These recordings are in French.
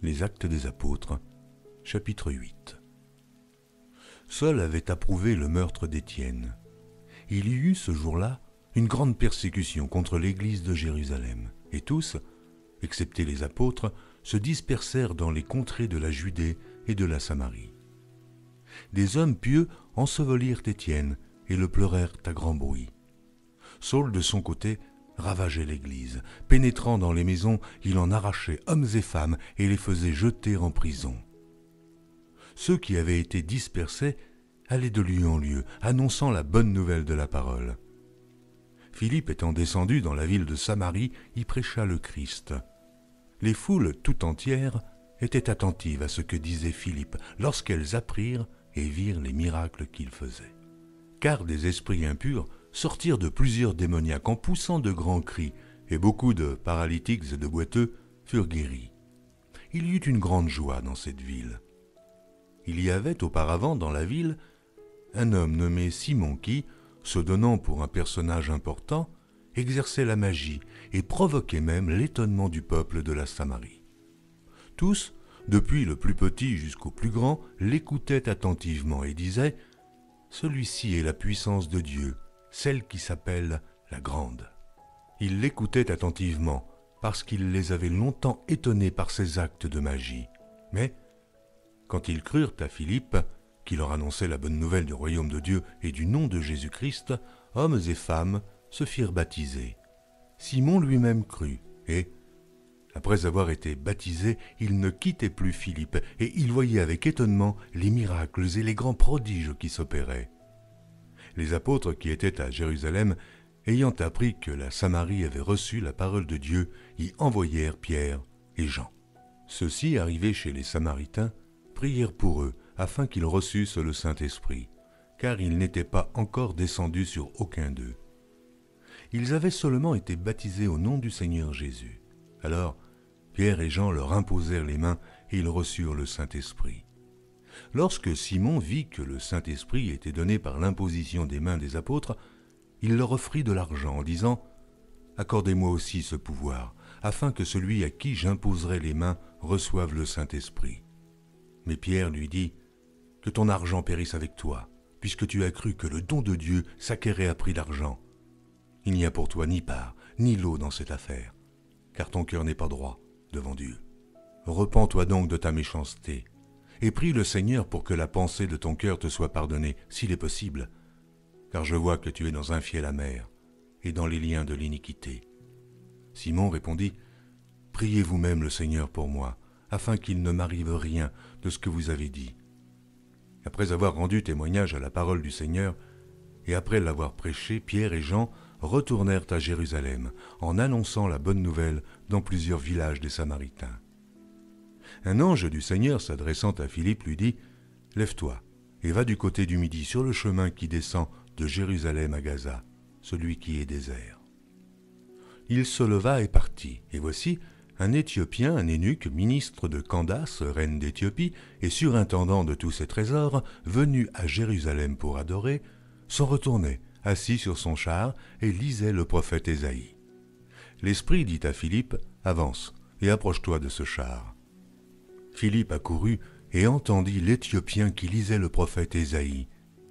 Les Actes des Apôtres, chapitre 8. Saul avait approuvé le meurtre d'Étienne. Il y eut ce jour-là une grande persécution contre l'église de Jérusalem, et tous, excepté les apôtres, se dispersèrent dans les contrées de la Judée et de la Samarie. Des hommes pieux ensevelirent Étienne et le pleurèrent à grand bruit. Saul, de son côté, ravageait l'église. Pénétrant dans les maisons, il en arrachait hommes et femmes et les faisait jeter en prison. Ceux qui avaient été dispersés allaient de lieu en lieu, annonçant la bonne nouvelle de la parole. Philippe étant descendu dans la ville de Samarie, y prêcha le Christ. Les foules tout entières étaient attentives à ce que disait Philippe lorsqu'elles apprirent et virent les miracles qu'il faisait. Car des esprits impurs sortirent de plusieurs démoniaques en poussant de grands cris, et beaucoup de paralytiques et de boiteux furent guéris. Il y eut une grande joie dans cette ville. Il y avait auparavant dans la ville un homme nommé Simon qui, se donnant pour un personnage important, exerçait la magie et provoquait même l'étonnement du peuple de la Samarie. Tous, depuis le plus petit jusqu'au plus grand, l'écoutaient attentivement et disaient « Celui-ci est la puissance de Dieu, celle qui s'appelle la Grande ». Ils l'écoutaient attentivement parce qu'il les avait longtemps étonnés par ses actes de magie. Mais, quand ils crurent à Philippe, qui leur annonçait la bonne nouvelle du royaume de Dieu et du nom de Jésus-Christ, hommes et femmes se firent baptiser. Simon lui-même crut, et, après avoir été baptisé, il ne quittait plus Philippe, et il voyait avec étonnement les miracles et les grands prodiges qui s'opéraient. Les apôtres qui étaient à Jérusalem, ayant appris que la Samarie avait reçu la parole de Dieu, y envoyèrent Pierre et Jean. Ceux-ci, arrivés chez les Samaritains, prièrent pour eux, afin qu'ils reçussent le Saint-Esprit, car il n'était pas encore descendu sur aucun d'eux. Ils avaient seulement été baptisés au nom du Seigneur Jésus. Alors, Pierre et Jean leur imposèrent les mains et ils reçurent le Saint-Esprit. Lorsque Simon vit que le Saint-Esprit était donné par l'imposition des mains des apôtres, il leur offrit de l'argent en disant « Accordez-moi aussi ce pouvoir, afin que celui à qui j'imposerai les mains reçoive le Saint-Esprit. » Mais Pierre lui dit « Que ton argent périsse avec toi, puisque tu as cru que le don de Dieu s'acquérait à prix d'argent. Il n'y a pour toi ni part, ni lot dans cette affaire, car ton cœur n'est pas droit devant Dieu. Repens-toi donc de ta méchanceté, et prie le Seigneur pour que la pensée de ton cœur te soit pardonnée, s'il est possible, car je vois que tu es dans un fiel amer, et dans les liens de l'iniquité. » Simon répondit « Priez vous-même le Seigneur pour moi, afin qu'il ne m'arrive rien de ce que vous avez dit. » Après avoir rendu témoignage à la parole du Seigneur, et après l'avoir prêchée, Pierre et Jean retournèrent à Jérusalem, en annonçant la bonne nouvelle dans plusieurs villages des Samaritains. Un ange du Seigneur s'adressant à Philippe lui dit « Lève-toi et va du côté du midi sur le chemin qui descend de Jérusalem à Gaza, celui qui est désert. » Il se leva et partit, et voici, un Éthiopien, un eunuque, ministre de Candace, reine d'Éthiopie, et surintendant de tous ses trésors, venu à Jérusalem pour adorer, s'en retournait, assis sur son char, et lisait le prophète Ésaïe. L'Esprit dit à Philippe, « Avance, et approche-toi de ce char. » Philippe accourut et entendit l'Éthiopien qui lisait le prophète Ésaïe,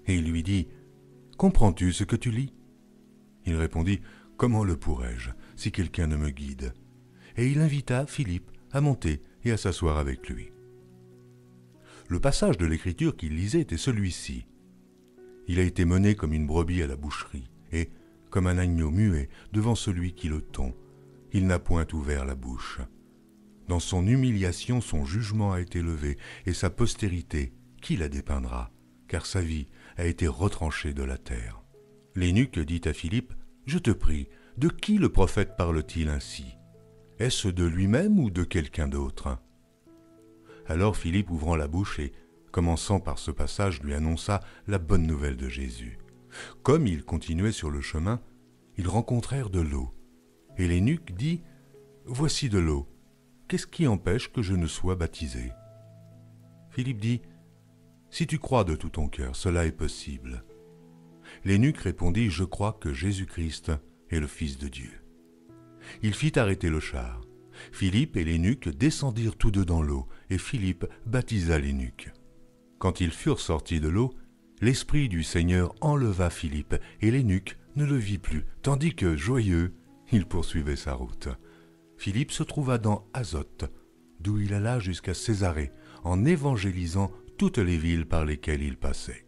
et il lui dit, « Comprends-tu ce que tu lis ?» Il répondit, « Comment le pourrais-je, si quelqu'un ne me guide ?» Et il invita Philippe à monter et à s'asseoir avec lui. Le passage de l'Écriture qu'il lisait était celui-ci. Il a été mené comme une brebis à la boucherie, et, comme un agneau muet devant celui qui le tond, il n'a point ouvert la bouche. Dans son humiliation, son jugement a été levé, et sa postérité, qui la dépeindra, car sa vie a été retranchée de la terre. L'eunuque dit à Philippe, « Je te prie, de qui le prophète parle-t-il ainsi ? Est-ce de lui-même ou de quelqu'un d'autre ?» Alors Philippe, ouvrant la bouche et, commençant par ce passage, lui annonça la bonne nouvelle de Jésus. Comme ils continuaient sur le chemin, ils rencontrèrent de l'eau. Et l'eunuque dit, « Voici de l'eau. Qu'est-ce qui empêche que je ne sois baptisé ?» Philippe dit, « Si tu crois de tout ton cœur, cela est possible. » L'eunuque répondit, « Je crois que Jésus-Christ est le Fils de Dieu. » Il fit arrêter le char. Philippe et l'eunuque descendirent tous deux dans l'eau, et Philippe baptisa l'eunuque. Quand ils furent sortis de l'eau, l'Esprit du Seigneur enleva Philippe, et l'eunuque ne le vit plus, tandis que, joyeux, il poursuivait sa route. Philippe se trouva dans Azote, d'où il alla jusqu'à Césarée, en évangélisant toutes les villes par lesquelles il passait.